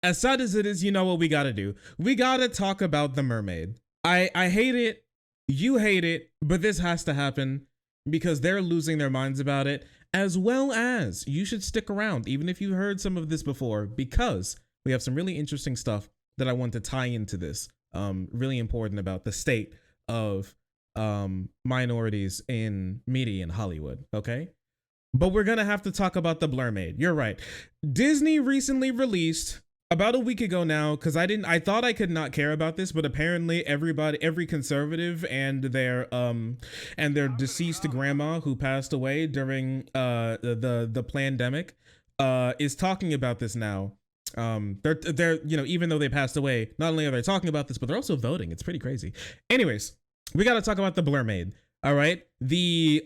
as sad as it is, you know what we gotta do? We gotta talk about The Mermaid. I hate it, you hate it, but this has to happen because they're losing their minds about it, as well as you should stick around, even if you heard some of this before, because we have some really interesting stuff that I want to tie into this. Really important about the state of minorities in media in Hollywood, okay? But we're gonna have to talk about The Mermaid. You're right. Disney recently released about a week ago now, because I thought I could not care about this, but apparently every conservative and their deceased grandma who passed away during the pandemic is talking about this now. They're you know, even though they passed away, not only are they talking about this, but they're also voting. It's pretty crazy. Anyways, we got to talk about The Mermaid. All right, the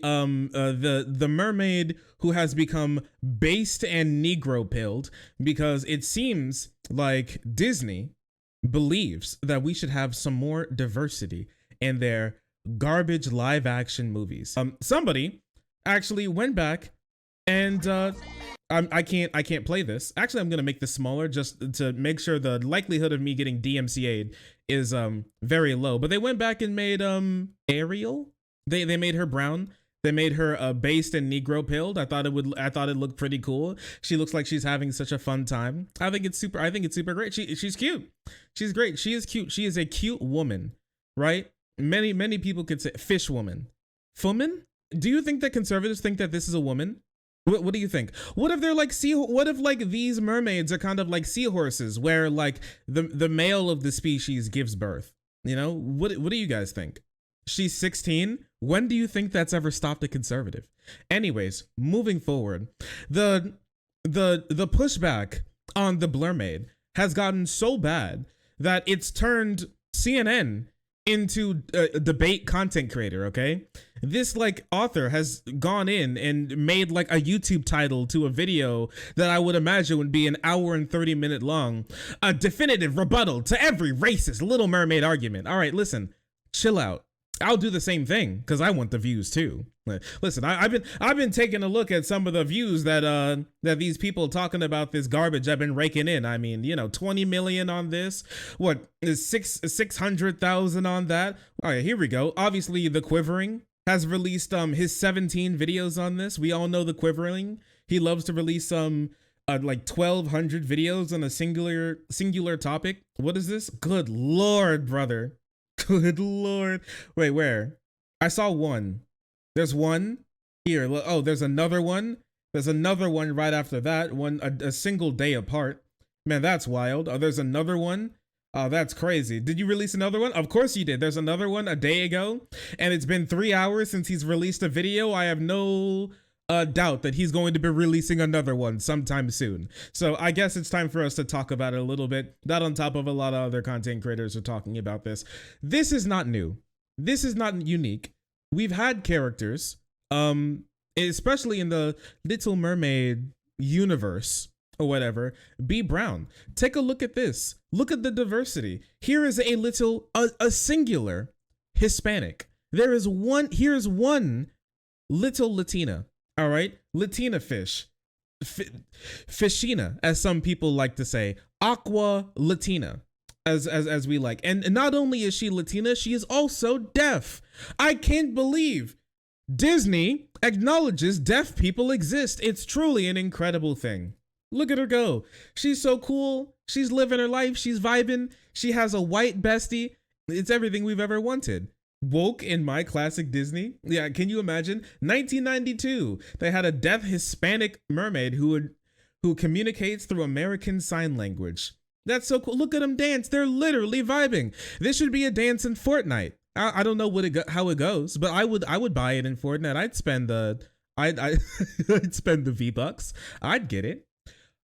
mermaid who has become based and Negro pilled because it seems like Disney believes that we should have some more diversity in their garbage live action movies. Somebody actually went back and I can't play this. Actually, I'm gonna make this smaller just to make sure the likelihood of me getting DMCA'd is very low. But they went back and made Ariel. They made her brown. They made her based and Negro pilled. I thought it looked pretty cool. She looks like she's having such a fun time. I think it's super great. She's cute. She's great. She is cute. She is a cute woman, right? Many people could say fish woman. Fuman? Do you think that conservatives think that this is a woman? What do you think? What if they're like what if like these mermaids are kind of like seahorses where like the male of the species gives birth? You know, what do you guys think? She's 16. When do you think that's ever stopped a conservative? Anyways, moving forward, the pushback on The Mermaid has gotten so bad that it's turned CNN into a debate content creator, okay? This like author has gone in and made like a YouTube title to a video that I would imagine would be an hour and 30-minute long. A definitive rebuttal to every racist Little Mermaid argument. All right, listen, chill out. I'll do the same thing because I want the views too. Listen, I've been taking a look at some of the views that these people talking about this garbage have been raking in. I mean, you know, 20 million on this. What is 600,000 on that? All right, here we go. Obviously, TheQuartering has released his 17 videos on this. We all know TheQuartering. He loves to release like 1,200 videos on a singular topic. What is this? Good Lord, brother. Good Lord. Wait, where? I saw one. There's one here. Oh, there's another one. There's another one right after that. One a single day apart. Man, that's wild. Oh, there's another one. Oh, that's crazy. Did you release another one? Of course you did. There's another one a day ago. And it's been 3 hours since he's released a video. I have no doubt that he's going to be releasing another one sometime soon. So I guess it's time for us to talk about it a little bit. That on top of a lot of other content creators are talking about this. This is not new. This is not unique. We've had characters, especially in the Little Mermaid universe or whatever, be brown. Take a look at this. Look at the diversity. Here is a singular Hispanic. Here's one little Latina. All right, Latina fish, fishina, as some people like to say, aqua Latina, as we like. And not only is she Latina, she is also deaf. I can't believe Disney acknowledges deaf people exist. It's truly an incredible thing. Look at her go. She's so cool. She's living her life. She's vibing. She has a white bestie. It's everything we've ever wanted. Woke in my classic Disney. Yeah, can you imagine? 1992, they had a deaf Hispanic mermaid who communicates through American Sign Language. That's so cool. Look at them dance. They're literally vibing. This should be a dance in Fortnite. I don't know how it goes, but I would buy it in Fortnite. I'd spend I'd spend the V-Bucks. I'd get it.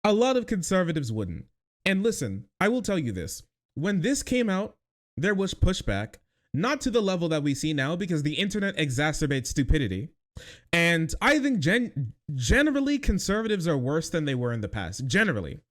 A lot of conservatives wouldn't. And listen, I will tell you this. When this came out, there was pushback. Not to the level that we see now because the internet exacerbates stupidity. And I think generally conservatives are worse than they were in the past. Generally,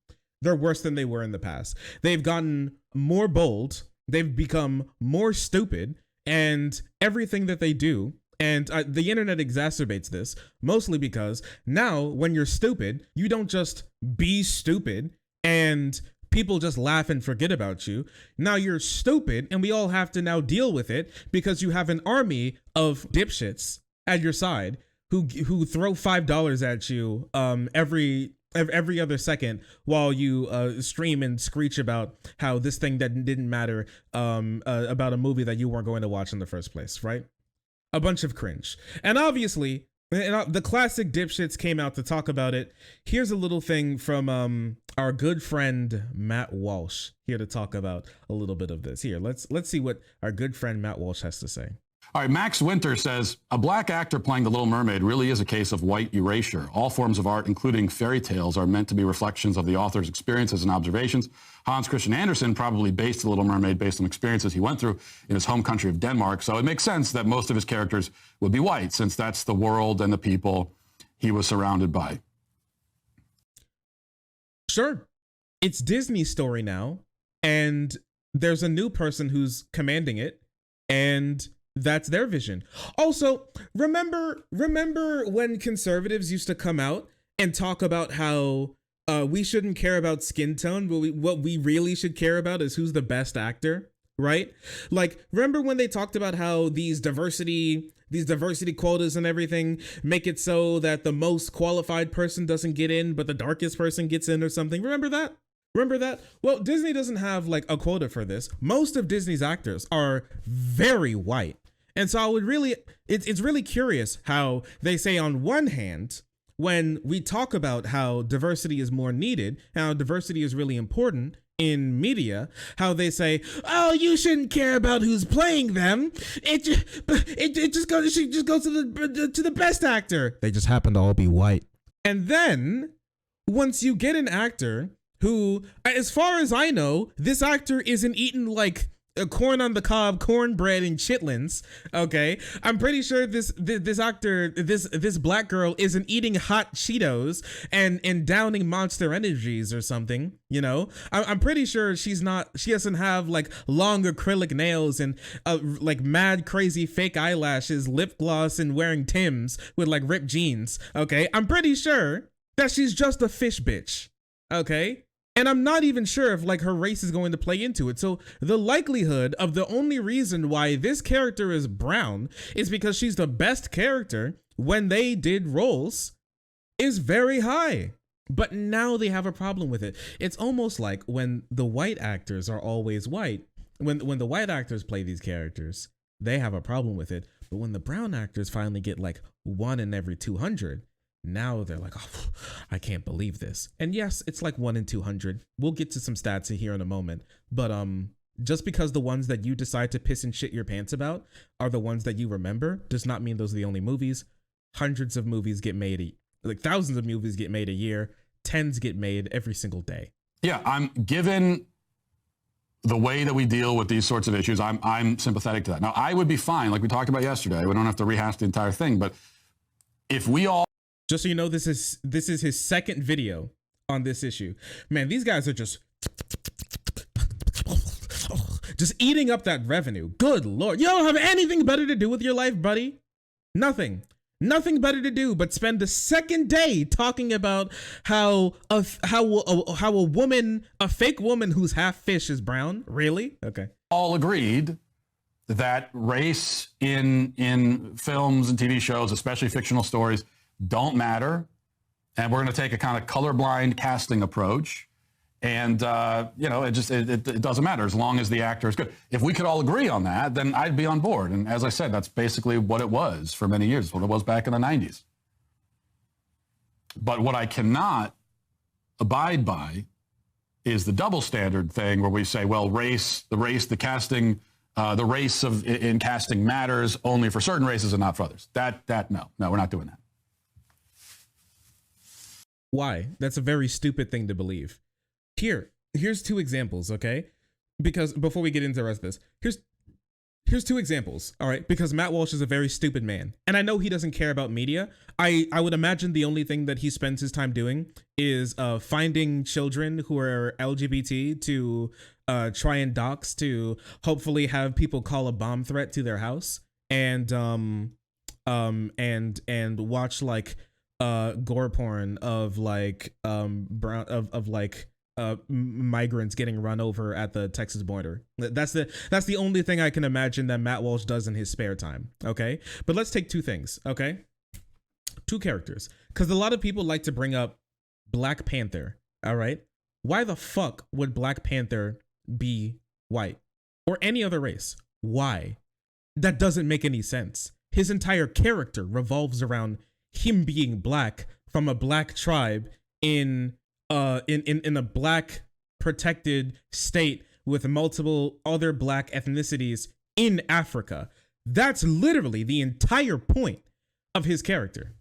they're worse than they were in the past. They've gotten more bold. They've become more stupid. And everything that they do, and the internet exacerbates this, mostly because now when you're stupid, you don't just be stupid and people just laugh and forget about you. Now you're stupid, and we all have to now deal with it because you have an army of dipshits at your side who throw $5 at you every other second while you stream and screech about how this thing that didn't matter about a movie that you weren't going to watch in the first place, right? A bunch of cringe. And obviously, the classic dipshits came out to talk about it. Here's a little thing from our good friend Matt Walsh here to talk about a little bit of this. Here, let's see what our good friend Matt Walsh has to say. All right, Max Winter says, a black actor playing the Little Mermaid really is a case of white erasure. All forms of art, including fairy tales, are meant to be reflections of the author's experiences and observations. Hans Christian Andersen probably based the Little Mermaid based on experiences he went through in his home country of Denmark, so it makes sense that most of his characters would be white, since that's the world and the people he was surrounded by. Sure. It's Disney's story now, and there's a new person who's commanding it, and that's their vision. Also, remember when conservatives used to come out and talk about how we shouldn't care about skin tone, but what we really should care about is who's the best actor, right? Like, remember when they talked about how these diversity quotas and everything make it so that the most qualified person doesn't get in, but the darkest person gets in or something? Remember that? Well, Disney doesn't have like a quota for this. Most of Disney's actors are very white. And so I would really, it's really curious how they say on one hand, when we talk about how diversity is more needed, how diversity is really important in media, how they say, oh, you shouldn't care about who's playing them. It just goes to the best actor. They just happen to all be white. And then once you get an actor who, as far as I know, this actor isn't eating like a corn on the cob, cornbread and chitlins. Okay, I'm pretty sure this actor, this black girl, isn't eating hot Cheetos and downing Monster Energies or something. You know, I'm pretty sure she doesn't have like long acrylic nails and like mad crazy fake eyelashes, lip gloss, and wearing Timbs with like ripped jeans. Okay, I'm pretty sure that she's just a fish bitch. Okay. And I'm not even sure if like her race is going to play into it. So the likelihood of the only reason why this character is brown is because she's the best character when they did roles is very high. But now they have a problem with it. It's almost like when the white actors are always white, when the white actors play these characters, they have a problem with it. But when the brown actors finally get like 1 in every 200, now they're like, oh, I can't believe this. And yes, it's like 1 in 200. We'll get to some stats here in a moment. But just because the ones that you decide to piss and shit your pants about are the ones that you remember does not mean those are the only movies. Hundreds of movies get made, like thousands of movies get made a year. Tens get made every single day. Yeah, I'm given the way that we deal with these sorts of issues, I'm sympathetic to that. Now, I would be fine, like we talked about yesterday. We don't have to rehash the entire thing, but if we all... Just so you know, this is his second video on this issue. Man, these guys are just eating up that revenue. Good Lord. You don't have anything better to do with your life, buddy. Nothing better to do but spend the second day talking about how a woman, a fake woman who's half fish is brown. Really? Okay. All agreed that race in films and TV shows, especially fictional stories, don't matter, and we're going to take a kind of colorblind casting approach, and it doesn't matter as long as the actor is good. If we could all agree on that, then I'd be on board. And as I said, that's basically what it was for many years, what it was back in the 90s. But what I cannot abide by is the double standard thing where we say, well, the casting, the race in casting matters only for certain races and not for others. No, we're not doing that. Why? That's a very stupid thing to believe. Here's 2 examples, okay? Because before we get into the rest of this, here's 2 examples, all right? Because Matt Walsh is a very stupid man, and I know he doesn't care about media. I would imagine the only thing that he spends his time doing is finding children who are LGBT to try and dox, to hopefully have people call a bomb threat to their house, and watch like gore porn of like brown of like migrants getting run over at the Texas border. That's the only thing I can imagine that Matt Walsh does in his spare time. Okay, but let's take two things. Okay, two characters, because a lot of people like to bring up Black Panther. All right, why the fuck would Black Panther be white or any other race? Why? That doesn't make any sense. His entire character revolves around him being black from a black tribe in a black protected state with multiple other black ethnicities in Africa. That's literally the entire point of his character.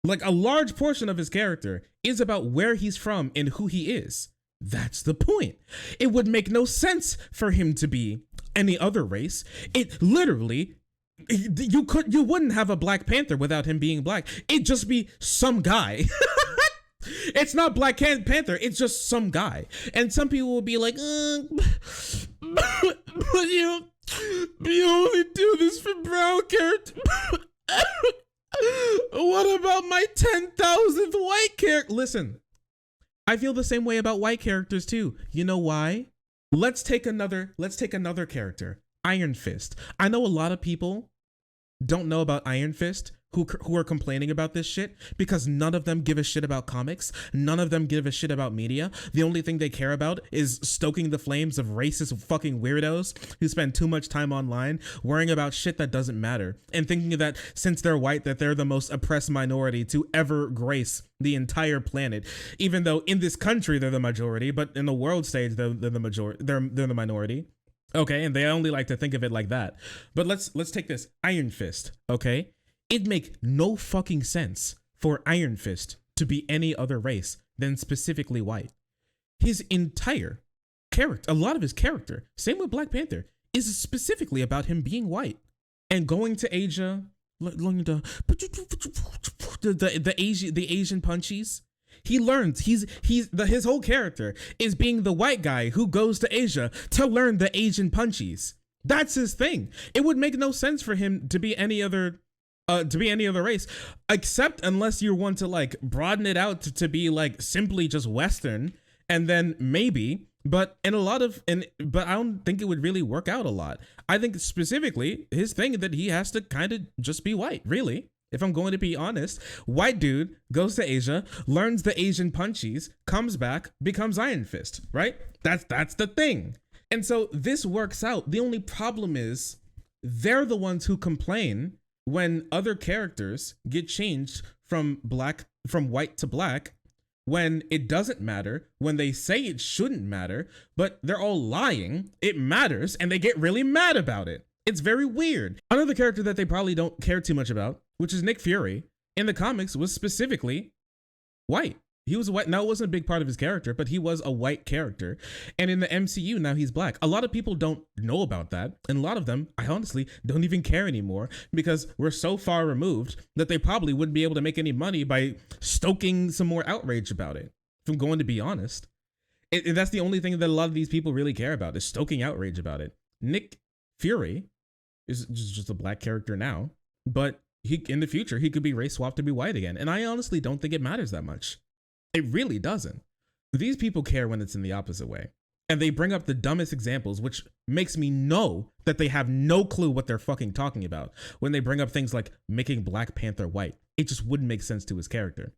Like, a large portion of his character is about where he's from and who he is. That's the point. It would make no sense for him to be any other race. It literally, you wouldn't have a Black Panther without him being black. It'd just be some guy. It's not Black Panther, it's just some guy. And some people will be like, but you only do this for brown character. What about my 10,000th white character? Listen, I feel the same way about white characters too. You know why? Let's take another character, Iron Fist. I know a lot of people don't know about Iron Fist who are complaining about this shit because none of them give a shit about comics. None of them give a shit about media. The only thing they care about is stoking the flames of racist fucking weirdos who spend too much time online worrying about shit that doesn't matter and thinking that since they're white that they're the most oppressed minority to ever grace the entire planet, even though in this country they're the majority, but in the world stage they're the majority. They're the minority. Okay, and they only like to think of it like that. But let's take this Iron Fist, okay? It'd make no fucking sense for Iron Fist to be any other race than specifically white. His entire character, a lot of his character, same with Black Panther, is specifically about him being white and going to Asia, learning the Asian punchies. He learns his whole character is being the white guy who goes to Asia to learn the Asian punchies. That's his thing. It would make no sense for him to be any other race, except unless you want to like broaden it out to be like simply just Western, and then maybe. But I don't think it would really work out a lot. I think specifically his thing that he has to kind of just be white, really. If I'm going to be honest, white dude goes to Asia, learns the Asian punchies, comes back, becomes Iron Fist, right? That's the thing. And so this works out. The only problem is they're the ones who complain when other characters get changed from white to black, when it doesn't matter, when they say it shouldn't matter, but they're all lying, it matters, and they get really mad about it. It's very weird. Another character that they probably don't care too much about, which is Nick Fury, in the comics was specifically white. He was white. Now, it wasn't a big part of his character, but he was a white character. And in the MCU, now he's black. A lot of people don't know about that. And a lot of them, I honestly don't even care anymore because we're so far removed that they probably wouldn't be able to make any money by stoking some more outrage about it, if I'm going to be honest. And that's the only thing that a lot of these people really care about, is stoking outrage about it. Nick Fury is just a black character now, but in the future, he could be race swapped to be white again. And I honestly don't think it matters that much. It really doesn't. These people care when it's in the opposite way. And they bring up the dumbest examples, which makes me know that they have no clue what they're fucking talking about when they bring up things like making Black Panther white. It just wouldn't make sense to his character.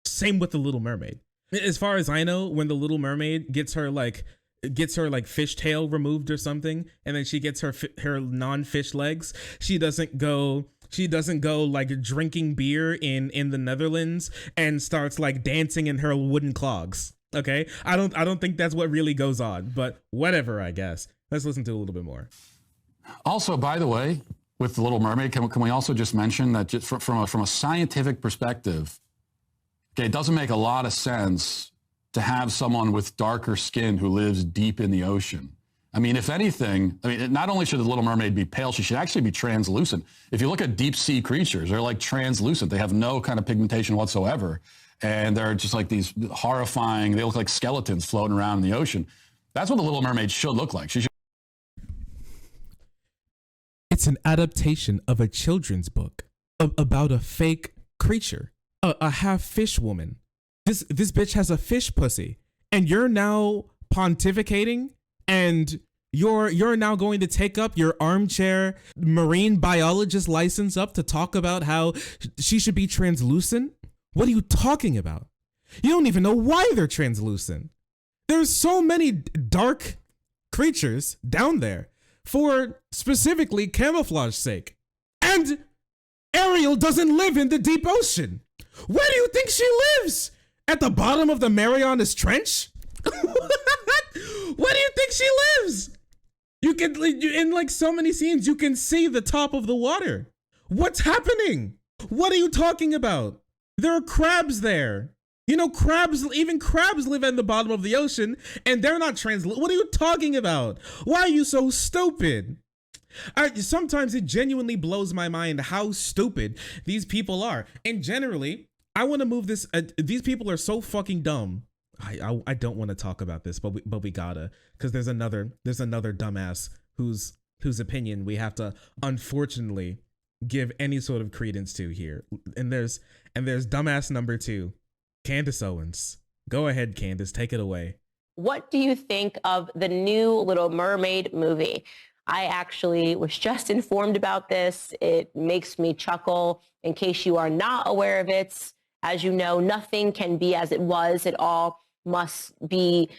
Same with the Little Mermaid. As far as I know, when the Little Mermaid gets her fishtail removed or something, and then she gets her non-fish legs, she doesn't go like drinking beer in the Netherlands and starts like dancing in her wooden clogs. Okay, I don't think that's what really goes on, but whatever, I guess. Let's listen to a little bit more. Also, by the way, with the Little Mermaid, can we also just mention that just from a scientific perspective, okay, it doesn't make a lot of sense to have someone with darker skin who lives deep in the ocean. I mean, if anything, not only should the Little Mermaid be pale, she should actually be translucent. If you look at deep sea creatures, they're like translucent. They have no kind of pigmentation whatsoever. And they're just like these horrifying, they look like skeletons floating around in the ocean. That's what the Little Mermaid should look like. It's an adaptation of a children's book about a fake creature, a half fish woman. This bitch has a fish pussy. and you're now pontificating, and you're now going to take up your armchair marine biologist license up to talk about how she should be translucent? What are you talking about? You don't even know why they're translucent. There's so many dark creatures down there for specifically camouflage sake. And Ariel doesn't live in the deep ocean. Where do you think she lives? At the bottom of the Marianas Trench? Where do you think she lives? You can, in like so many scenes, you can see the top of the water. What's happening? What are you talking about? There are crabs there. You know, even crabs live at the bottom of the ocean, and they're not translucent. What are you talking about? Why are you so stupid? Sometimes it genuinely blows my mind how stupid these people are. And generally, I want to move this. These people are so fucking dumb. I don't want to talk about this, but we gotta, because there's another dumbass whose opinion we have to unfortunately give any sort of credence to here. And there's dumbass number 2, Candace Owens. Go ahead, Candace, take it away. What do you think of the new Little Mermaid movie? I actually was just informed about this. It makes me chuckle. In case you are not aware of it, as you know, nothing can be as it was. It all must be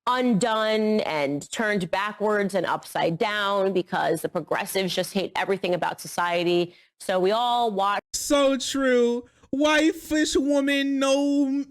undone and turned backwards and upside down because the progressives just hate everything about society. So we all watch. So true. White fish woman, no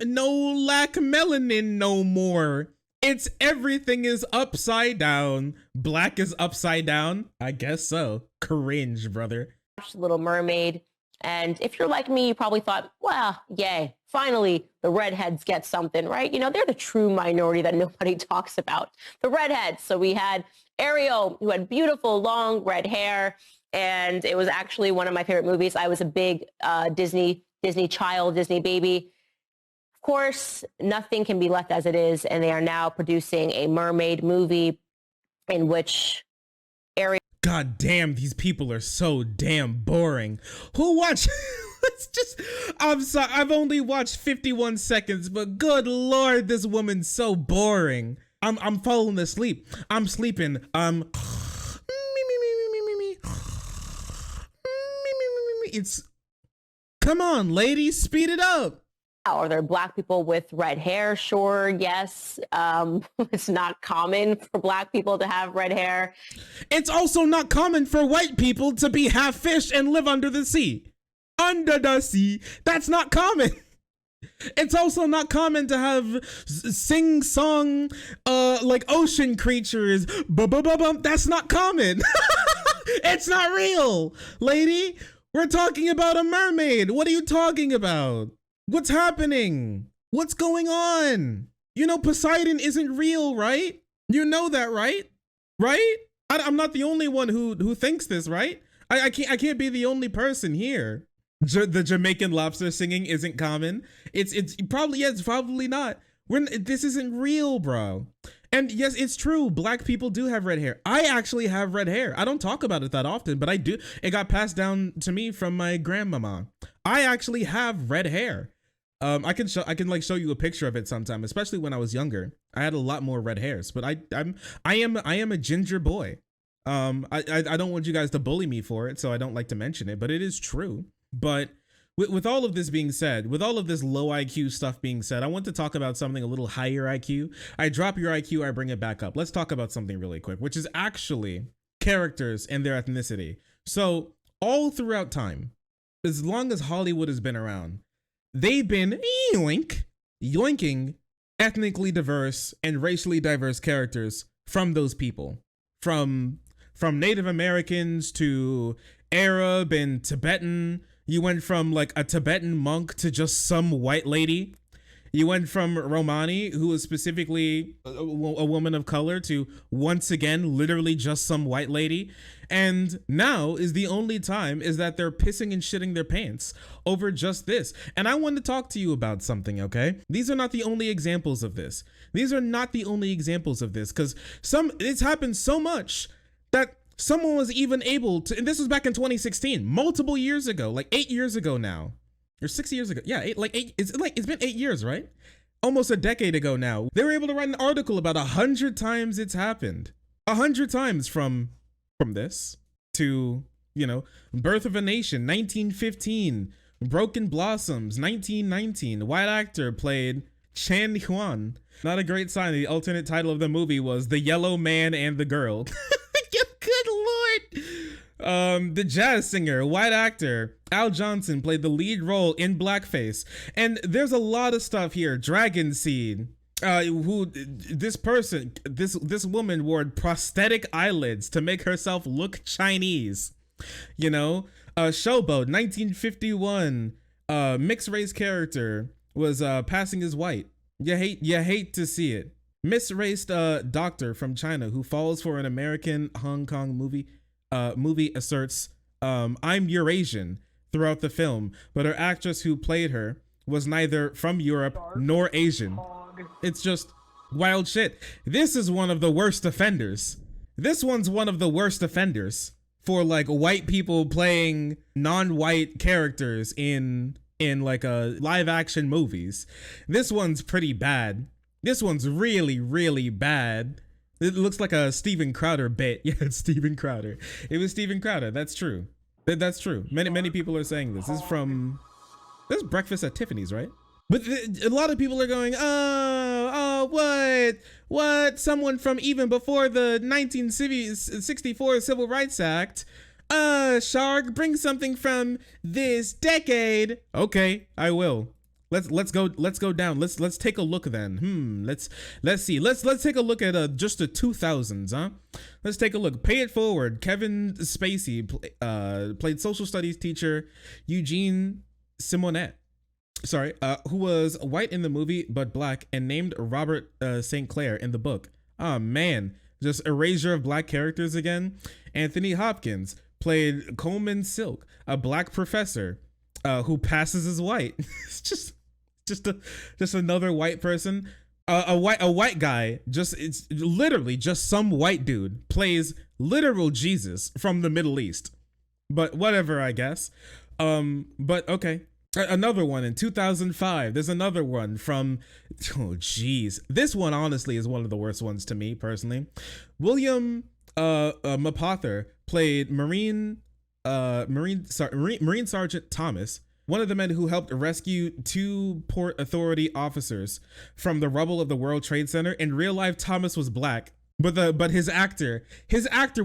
lack melanin no more. It's everything is upside down. Black is upside down. I guess so. Cringe, brother. Little Mermaid. And if you're like me, you probably thought, well, yay, finally the redheads get something, right? You know, they're the true minority that nobody talks about. The redheads. So we had Ariel, who had beautiful long red hair. And it was actually one of my favorite movies. I was a big Disney child, Disney baby. Of course, nothing can be left as it is. And they are now producing a mermaid movie in which Ariel. God damn, these people are so damn boring. Who watch? I'm sorry, I've only watched 51 seconds, but good Lord, this woman's so boring. I'm falling asleep. I'm sleeping. It's, come on, ladies, speed it up. Are there black people with red hair? Sure, yes. It's not common for black people to have red hair. It's also not common for white people to be half fish and live under the sea. Under the sea. That's not common. It's also not common to have sing-song, like ocean creatures. That's not common. It's not real, lady. We're talking about a mermaid. What are you talking about? What's happening? What's going on? You know, Poseidon isn't real, right? You know that, right? Right? I'm not the only one who thinks this, right? I can't be the only person here. The Jamaican lobster singing isn't common. It's probably not. This isn't real, bro. And yes, it's true. Black people do have red hair. I actually have red hair. I don't talk about it that often, but I do. It got passed down to me from my grandmama. I actually have red hair. I can show you a picture of it sometime, especially when I was younger. I had a lot more red hairs, but I am a ginger boy. I don't want you guys to bully me for it, so I don't like to mention it, but it is true. But with all of this being said, with all of this low IQ stuff being said, I want to talk about something a little higher IQ. I drop your IQ, I bring it back up. Let's talk about something really quick, which is actually characters and their ethnicity. So all throughout time, as long as Hollywood has been around, they've been yoinking ethnically diverse and racially diverse characters from those people. From Native Americans to Arab and Tibetan. You went from like a Tibetan monk to just some white lady. You went from Romani, who was specifically a woman of color, to once again, literally just some white lady. And now is the only time is that they're pissing and shitting their pants over just this. And I want to talk to you about something, okay? These are not the only examples of this. These are not the only examples of this, because it's happened so much that someone was even able to, and this was back in 2016, multiple years ago, like 8 years ago now, or 6 years ago. Yeah, it's been 8 years, right? almost a decade ago now. They were able to write an article about 100 times it's happened. 100 times from this to, you know, Birth of a Nation, 1915, Broken Blossoms, 1919. White actor played Chan Huan. Not a great sign. The alternate title of the movie was The Yellow Man and the Girl. Good Lord. The jazz singer, white actor, Al Johnson played the lead role in blackface. And there's a lot of stuff here. Dragon Seed, this woman wore prosthetic eyelids to make herself look Chinese. You know, Showboat, 1951, mixed race character was passing as white. You hate to see it. Misraced doctor from China who falls for an American Hong Kong movie asserts, I'm Eurasian throughout the film, but her actress who played her was neither from Europe nor Asian. It's just wild shit. This is one of the worst offenders. This one's one of the worst offenders for like white people playing non-white characters in like a live action movies. This one's pretty bad. This one's really, really bad. It looks like a Steven Crowder bit. Yeah, it's Steven Crowder. It was Steven Crowder. That's true. That's true. Many people are saying this. This is Breakfast at Tiffany's, right? But a lot of people are going, what? Someone from even before the 1964 Civil Rights Act. Shark, bring something from this decade. Okay, I will. Let's go down. Let's take a look then. Let's see. Let's take a look at just the 2000s, huh? Let's take a look. Pay it forward. Kevin Spacey played social studies teacher Eugene Simonette. Who was white in the movie but black and named Robert St. Clair in the book. Oh man, just erasure of black characters again. Anthony Hopkins played Coleman Silk, a black professor who passes as white. It's just another white person. A white guy, it's literally just some white dude plays literal Jesus from the Middle East. But whatever, I guess. But okay. Another one in 2005. There's another one from, oh geez. This one honestly is one of the worst ones to me personally. William Mapother played Marine Sergeant Thomas, one of the men who helped rescue 2 Port Authority officers from the rubble of the World Trade Center. In real life, Thomas was black, but his actor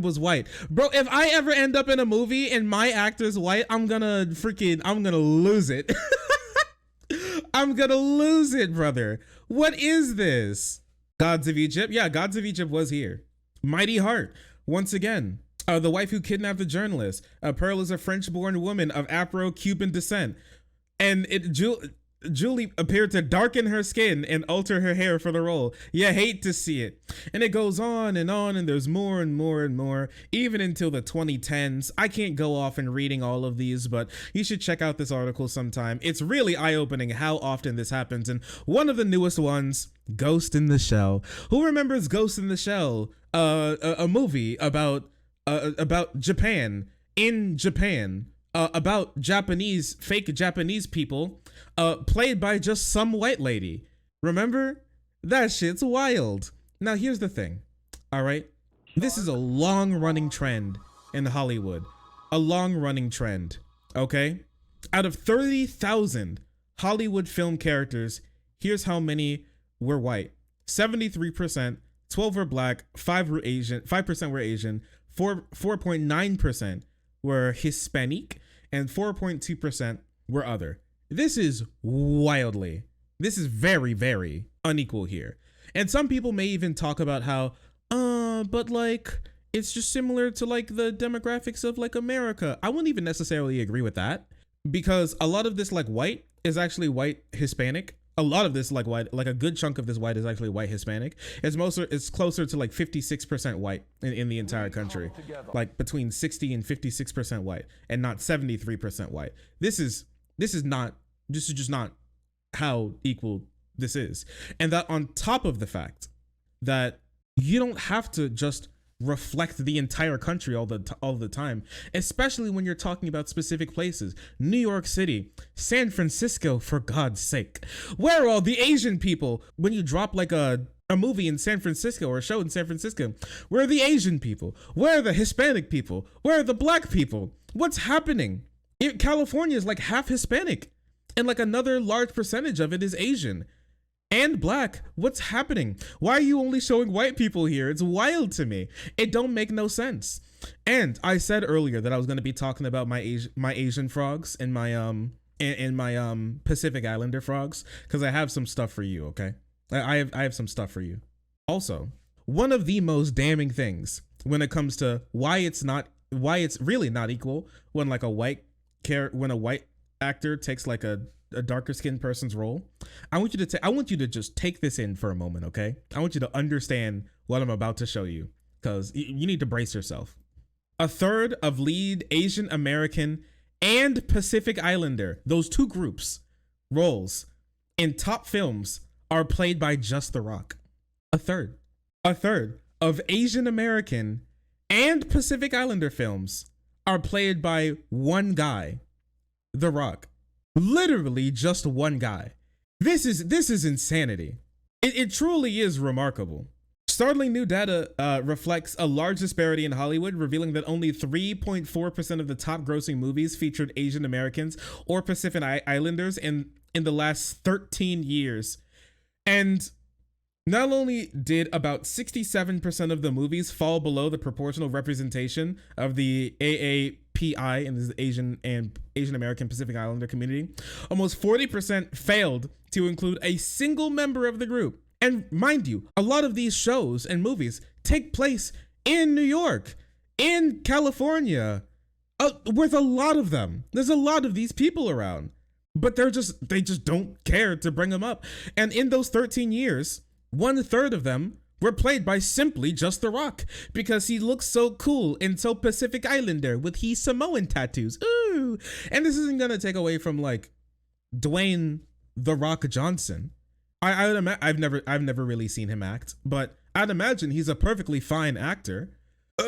was white. Bro, if I ever end up in a movie and my actor's white, I'm gonna lose it. I'm gonna lose it, brother. What is this? Gods of Egypt? Yeah, Gods of Egypt was here. Mighty Heart, once again. The wife who kidnapped the journalist. Pearl is a French-born woman of Afro-Cuban descent. And Julie appeared to darken her skin and alter her hair for the role. You hate to see it. And it goes on, and there's more and more and more, even until the 2010s. I can't go off and reading all of these, but you should check out this article sometime. It's really eye-opening how often this happens. And one of the newest ones, Ghost in the Shell. Who remembers Ghost in the Shell? A movie about Japan, in Japan, about fake Japanese people, played by just some white lady. Remember? That shit's wild. Now here's the thing, all right? This is a long-running trend in Hollywood. A long-running trend, okay? Out of 30,000 Hollywood film characters, here's how many were white. 73%, 12 were black, 5% were Asian, 4.9% were Hispanic, and 4.2% were other. This is very, very unequal here. And some people may even talk about how, but like, it's just similar to like the demographics of like America. I wouldn't even necessarily agree with that, because a lot of this like white is actually white Hispanic. A lot of this like white, like a good chunk of this white is actually white Hispanic. It's closer to like 56% white in the entire country, like between 60 and 56% white, and not 73% white. This is just not how equal this is. And that on top of the fact that you don't have to just reflect the entire country all the time, especially when you're talking about specific places. New York City, San Francisco, for God's sake. Where are all the Asian people? When you drop like a movie in San Francisco or a show in San Francisco, where are the Asian people? Where are the Hispanic people? Where are the black people? What's happening? California is like half Hispanic, and like another large percentage of it is Asian and black. What's happening? Why are you only showing white people here? It's wild to me. It don't make no sense. And I said earlier that I was going to be talking about my Asian frogs and my Pacific Islander frogs, because I have some stuff for you. Okay, I have some stuff for you. Also, one of the most damning things when it comes to why it's really not equal when like a white actor takes like a darker skinned person's role. I want you to just take this in for a moment, okay? I want you to understand what I'm about to show you, because you need to brace yourself. A third of lead Asian American and Pacific Islander, those two groups, roles in top films are played by just The Rock. A third of Asian American and Pacific Islander films are played by one guy, The Rock. Literally just one guy. This is insanity. It truly is remarkable. Startling new data reflects a large disparity in Hollywood, revealing that only 3.4% of the top grossing movies featured Asian Americans or Pacific Islanders in the last 13 years. And not only did about 67% of the movies fall below the proportional representation of the AAPI, and this is the Asian American Pacific Islander community, almost 40% failed to include a single member of the group. And mind you, a lot of these shows and movies take place in New York, in California, with a lot of them. There's a lot of these people around, but they just don't care to bring them up. And in those 13 years, 1/3 of them were played by simply just The Rock, because he looks so cool and so Pacific Islander with his Samoan tattoos. Ooh. And this isn't gonna take away from like Dwayne The Rock Johnson. I've never really seen him act, but I'd imagine he's a perfectly fine actor.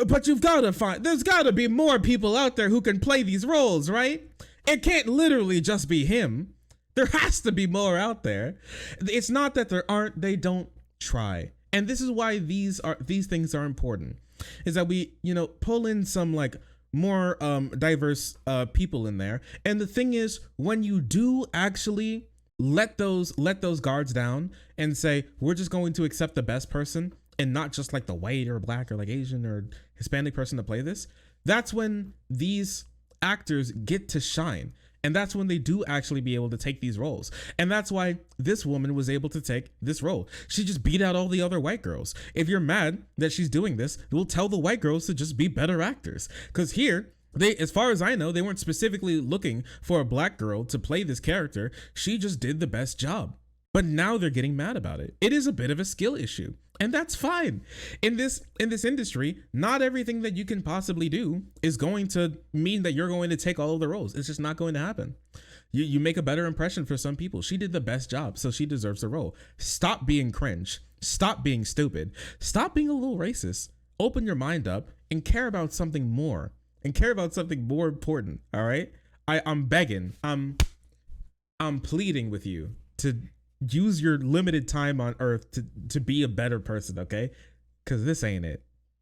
But there's gotta be more people out there who can play these roles, right? It can't literally just be him. There has to be more out there. It's not that there aren't, they don't try. And this is why these things are important, is that we, pull in some like more diverse people in there. And the thing is, when you do actually let those guards down and say, we're just going to accept the best person and not just like the white or black or like Asian or Hispanic person to play this, that's when these actors get to shine. And that's when they do actually be able to take these roles. And that's why this woman was able to take this role. She just beat out all the other white girls. If you're mad that she's doing this, we'll tell the white girls to just be better actors. Because here, as far as I know, they weren't specifically looking for a black girl to play this character. She just did the best job. But now they're getting mad about it. It is a bit of a skill issue. And that's fine. In this industry, not everything that you can possibly do is going to mean that you're going to take all of the roles. It's just not going to happen. You make a better impression for some people. She did the best job, so she deserves the role. Stop being cringe. Stop being stupid. Stop being a little racist. Open your mind up and care about something more. And care about something more important. All right? I'm begging. I'm pleading with you to use your limited time on earth to be a better person, okay? Because this ain't it.